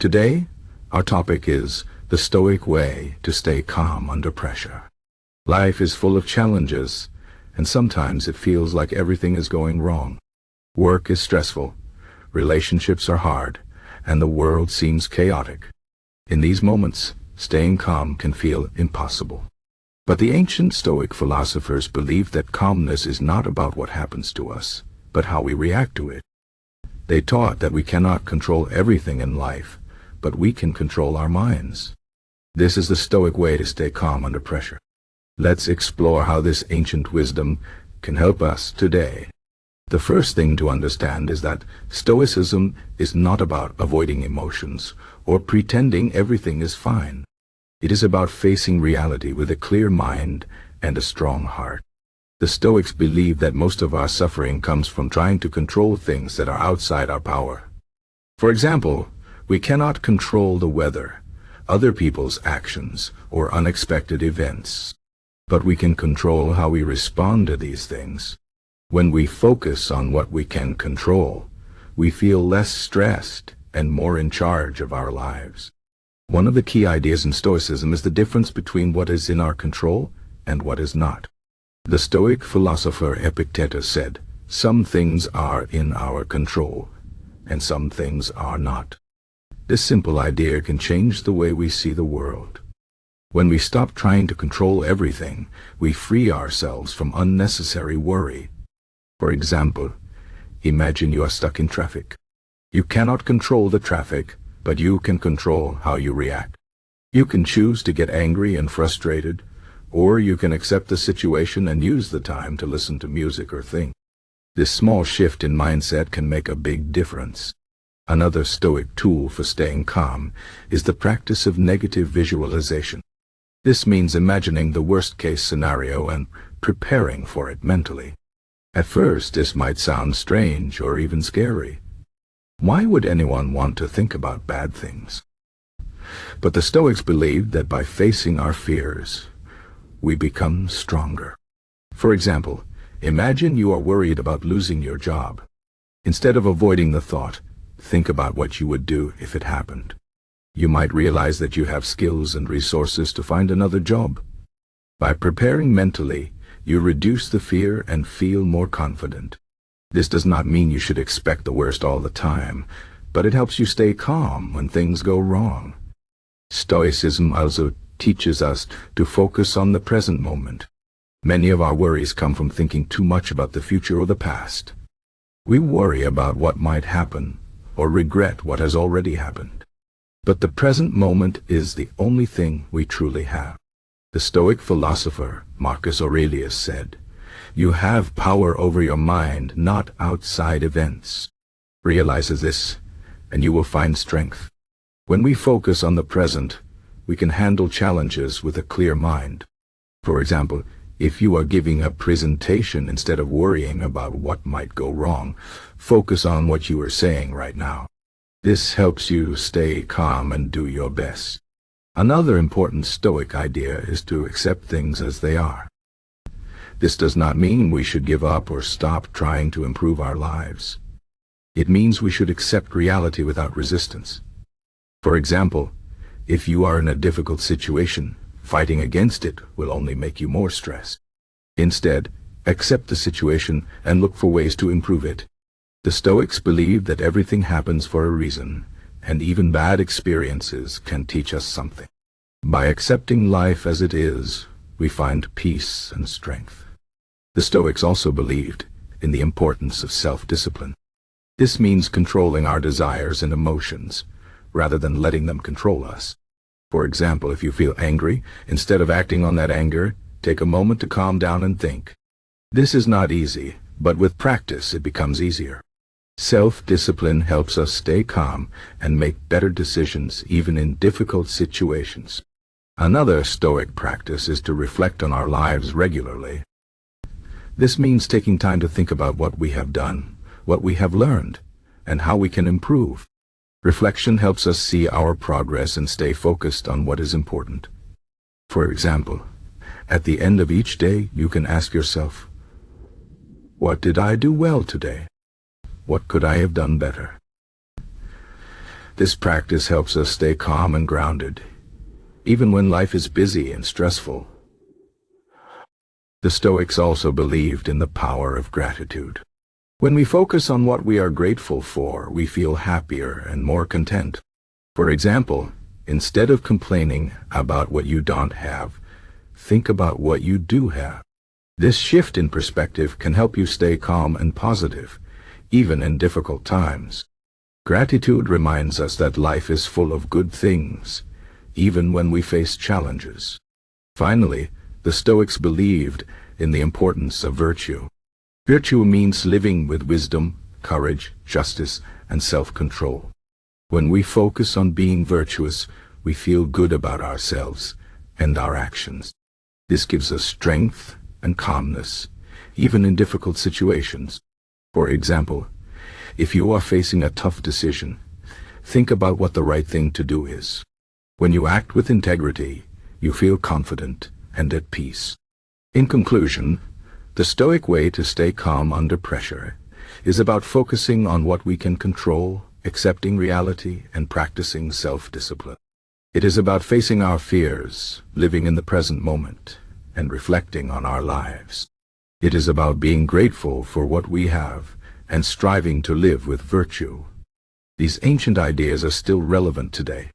Today, our topic is the Stoic way to stay calm under pressure. Life is full of challenges, and sometimes it feels like everything is going wrong. Work is stressful, relationships are hard, and the world seems chaotic. In these moments, staying calm can feel impossible. But the ancient Stoic philosophers believed that calmness is not about what happens to us, but how we react to it. They taught that we cannot control everything in life, but we can control our minds. This is the Stoic way to stay calm under pressure. Let's explore how this ancient wisdom can help us today. The first thing to understand is that Stoicism is not about avoiding emotions or pretending everything is fine. It is about facing reality with a clear mind and a strong heart. The Stoics believe that most of our suffering comes from trying to control things that are outside our power. For example, we cannot control the weather, other people's actions, or unexpected events. But we can control how we respond to these things. When we focus on what we can control, we feel less stressed and more in charge of our lives. One of the key ideas in Stoicism is the difference between what is in our control and what is not. The Stoic philosopher Epictetus said, "Some things are in our control, and some things are not." This simple idea can change the way we see the world. When we stop trying to control everything, we free ourselves from unnecessary worry. For example, imagine you are stuck in traffic. You cannot control the traffic, but you can control how you react. You can choose to get angry and frustrated, or you can accept the situation and use the time to listen to music or think. This small shift in mindset can make a big difference. Another Stoic tool for staying calm is the practice of negative visualization. This means imagining the worst-case scenario and preparing for it mentally. At first, this might sound strange or even scary. Why would anyone want to think about bad things? But the Stoics believed that by facing our fears, we become stronger. For example, imagine you are worried about losing your job. Instead of avoiding the thought, think about what you would do if it happened. You might realize that you have skills and resources to find another job. By preparing mentally, you reduce the fear and feel more confident. This does not mean you should expect the worst all the time, but it helps you stay calm when things go wrong. Stoicism also teaches us to focus on the present moment. Many of our worries come from thinking too much about the future or the past. We worry about what might happen or regret what has already happened. But the present moment is the only thing we truly have. The Stoic philosopher Marcus Aurelius said, "You have power over your mind, not outside events." Realize this, and you will find strength. When we focus on the present, we can handle challenges with a clear mind. For example, if you are giving a presentation, instead of worrying about what might go wrong, focus on what you are saying right now. This helps you stay calm and do your best. Another important Stoic idea is to accept things as they are. This does not mean we should give up or stop trying to improve our lives. It means we should accept reality without resistance. For example, if you are in a difficult situation, fighting against it will only make you more stressed. Instead, accept the situation and look for ways to improve it. The Stoics believe that everything happens for a reason, and even bad experiences can teach us something. By accepting life as it is, we find peace and strength. The Stoics also believed in the importance of self-discipline. This means controlling our desires and emotions, rather than letting them control us. For example, if you feel angry, instead of acting on that anger, take a moment to calm down and think. This is not easy, but with practice it becomes easier. Self-discipline helps us stay calm and make better decisions even in difficult situations. Another Stoic practice is to reflect on our lives regularly. This means taking time to think about what we have done, what we have learned, and how we can improve. Reflection helps us see our progress and stay focused on what is important. For example, at the end of each day, you can ask yourself, what did I do well today? What could I have done better? This practice helps us stay calm and grounded, even when life is busy and stressful. The Stoics also believed in the power of gratitude. When we focus on what we are grateful for, we feel happier and more content. For example, instead of complaining about what you don't have, think about what you do have. This shift in perspective can help you stay calm and positive, even in difficult times. Gratitude reminds us that life is full of good things, even when we face challenges. Finally, the Stoics believed in the importance of virtue. Virtue means living with wisdom, courage, justice, and self-control. When we focus on being virtuous, we feel good about ourselves and our actions. This gives us strength and calmness, even in difficult situations. For example, if you are facing a tough decision, think about what the right thing to do is. When you act with integrity, you feel confident and at peace. In conclusion, the Stoic way to stay calm under pressure is about focusing on what we can control, accepting reality, and practicing self-discipline. It is about facing our fears, living in the present moment, and reflecting on our lives. It is about being grateful for what we have and striving to live with virtue. These ancient ideas are still relevant today.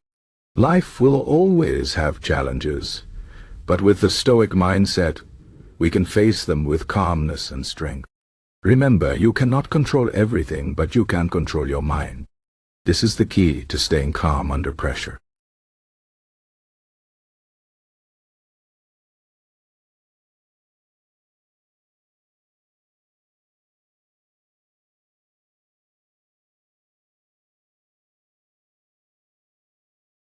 Life will always have challenges, but with the Stoic mindset, we can face them with calmness and strength. Remember, you cannot control everything, but you can control your mind. This is the key to staying calm under pressure.